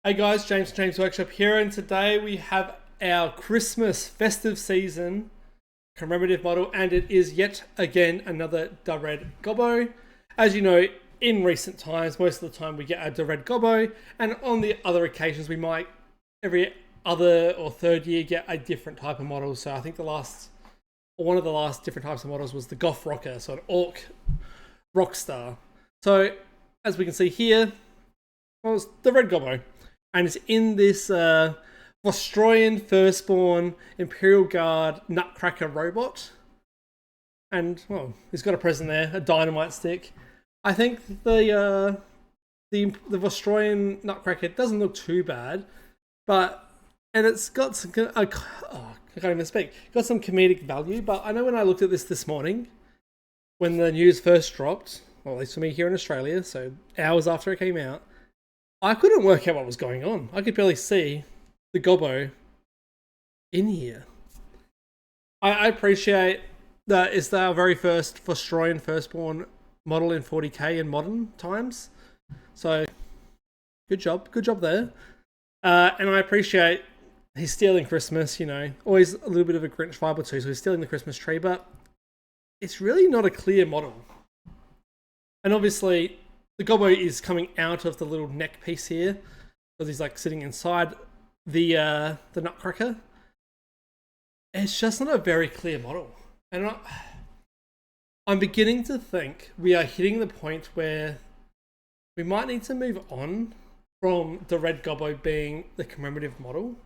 Hey guys, James Workshop here, and today we have our Christmas festive season commemorative model, and it is yet again another Red Gobbo. As you know, in recent times, most of the time we get a Red Gobbo, and on the other occasions we might every other or third year get a different type of model. So I think one of the last different types of models was the Goth Rocker, so an Orc rock star. So as we can see here, well, it's the Red Gobbo, and it's in this Vostroyan Firstborn Imperial Guard Nutcracker robot. And well, he's got a present there, a dynamite stick. I think the Vostroyan Nutcracker doesn't look too bad, and it's got some I can't even speak. Got some comedic value, but I know when I looked at this morning, when the news first dropped, well, at least for me here in Australia, so hours after it came out, I couldn't work out what was going on. I could barely see the Gobbo in here. I appreciate that it's our very first Vostroyan Firstborn model in 40k in modern times. So, good job there. And I appreciate he's stealing Christmas, always a little bit of a Grinch vibe or two, so he's stealing the Christmas tree, but it's really not a clear model. And obviously, the Gobbo is coming out of the little neck piece here, because he's like sitting inside the Nutcracker. It's just not a very clear model, and I'm beginning to think we are hitting the point where we might need to move on from the Red Gobbo being the commemorative model.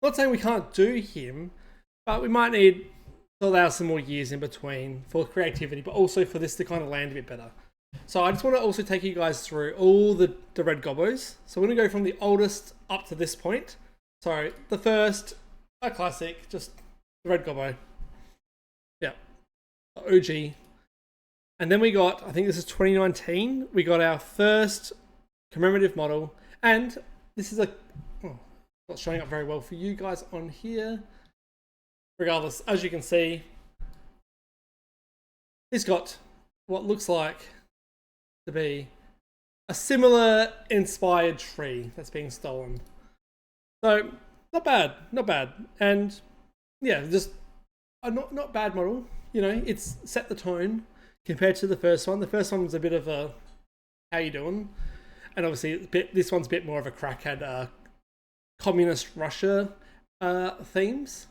Not saying we can't do him, but we might need to allow some more years in between for creativity, but also for this to kind of land a bit better. So I just want to also take you guys through all the Red Gobbos. So we're going to go from the oldest up to this point. So the first, a classic, just the Red Gobbo. Yeah, the OG. And then we got, I think this is 2019, we got our first commemorative model. And this is not showing up very well for you guys on here. Regardless, as you can see, he's got what looks like to be a similar inspired tree that's being stolen. So not bad, and yeah, just a not bad model. It's set the tone compared to the first one. The first one was a bit of a how you doing, and obviously this one's a bit more of a crack at communist Russia themes,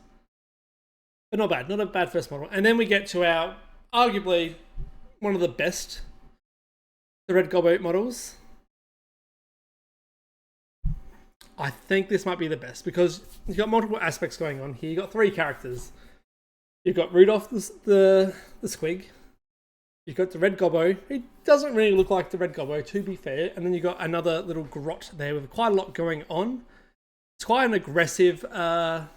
but not a bad first model. And then we get to our arguably one of the best, the Red Gobbo models. I think this might be the best because you've got multiple aspects going on here. You've got three characters. You've got Rudolph the Squig. You've got the Red Gobbo. He doesn't really look like the Red Gobbo, to be fair. And then you've got another little grot there with quite a lot going on. It's quite an aggressive model.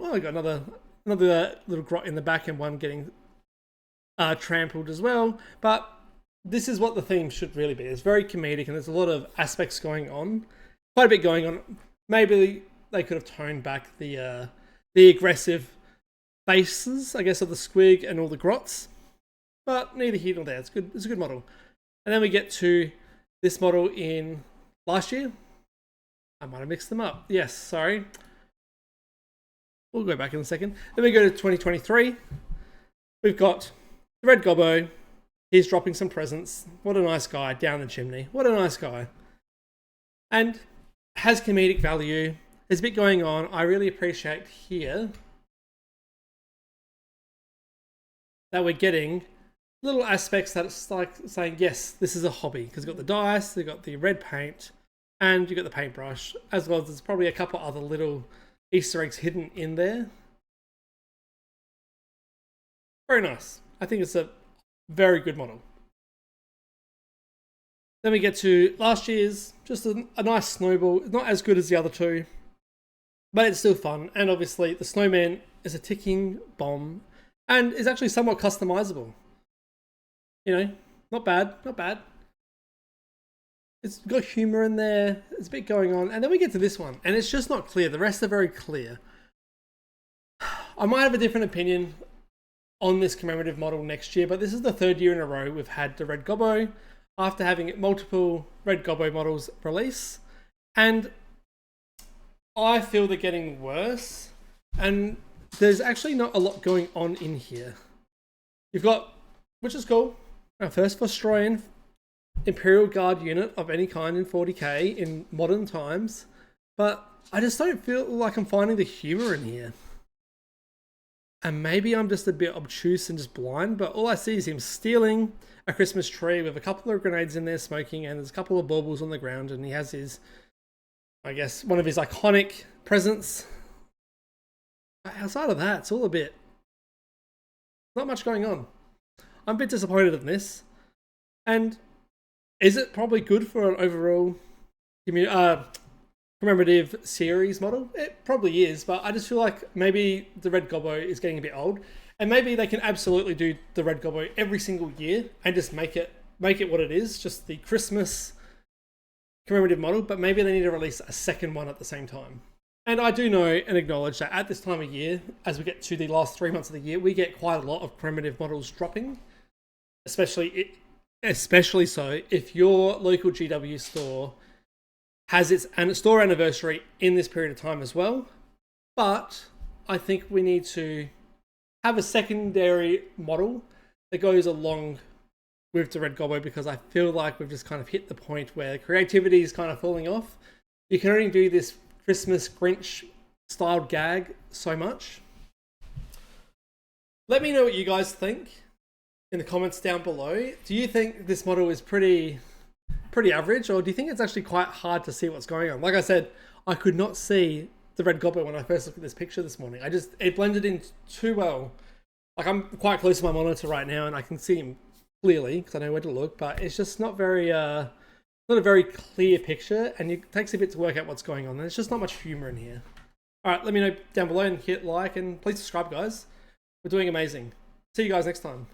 Oh, I got another little grot in the back and one getting trampled as well. But this is what the theme should really be. It's very comedic and there's a lot of aspects going on. Quite a bit going on. Maybe they could have toned back the aggressive faces, I guess, of the squig and all the grots. But neither here nor there. It's good. It's a good model. And then we get to this model in last year. I might have mixed them up. Yes, sorry. We'll go back in a second. Then we go to 2023. We've got the Red Gobbo. He's dropping some presents. What a nice guy down the chimney. What a nice guy. And has comedic value. There's a bit going on. I really appreciate here that we're getting little aspects that it's like saying, yes, this is a hobby. Because you've got the dice, you've got the red paint, and you've got the paintbrush. As well as there's probably a couple other little Easter eggs hidden in there. Very nice. I think it's a very good model. Then we get to last year's, just a nice snowball. It's not as good as the other two, but it's still fun. And obviously the snowman is a ticking bomb and is actually somewhat customizable. Not bad. It's got humor in there. There's a bit going on. And then we get to this one and it's just not clear. The rest are very clear. I might have a different opinion on this commemorative model next year, but this is the third year in a row we've had the Red Gobbo. after having multiple Red Gobbo models release, and I feel they're getting worse, and there's actually not a lot going on in here. You've got, which is cool, our first Vostroyan Imperial Guard unit of any kind in 40k in modern times, but I just don't feel like I'm finding the humor in here. And maybe I'm just a bit obtuse and just blind, but all I see is him stealing a Christmas tree with a couple of grenades in there smoking, and there's a couple of baubles on the ground, and he has his, I guess, one of his iconic presents. But outside of that, it's all a bit, not much going on. I'm a bit disappointed in this. And is it probably good for an overall commemorative series model? It probably is, but I just feel like maybe the Red Gobbo is getting a bit old, and maybe they can absolutely do the Red Gobbo every single year and just make it what it is, just the Christmas commemorative model, but maybe they need to release a second one at the same time. And I do know and acknowledge that at this time of year, as we get to the last 3 months of the year, we get quite a lot of commemorative models dropping, especially so if your local GW store has its store anniversary in this period of time as well. But I think we need to have a secondary model that goes along with the Red Gobbo, because I feel like we've just kind of hit the point where creativity is kind of falling off. You can only do this Christmas Grinch styled gag so much. Let me know what you guys think in the comments down below. Do you think this model is pretty average, or do you think it's actually quite hard to see what's going on? Like I said, I could not see the Red Gobbo when I first looked at this picture this morning. It blended in too well. Like, I'm quite close to my monitor right now and I can see him clearly because I know where to look, but it's just not a very clear picture, and it takes a bit to work out what's going on. There's just not much humor in here. All right, let me know down below and hit like, and please subscribe, guys. We're doing amazing. See you guys next time.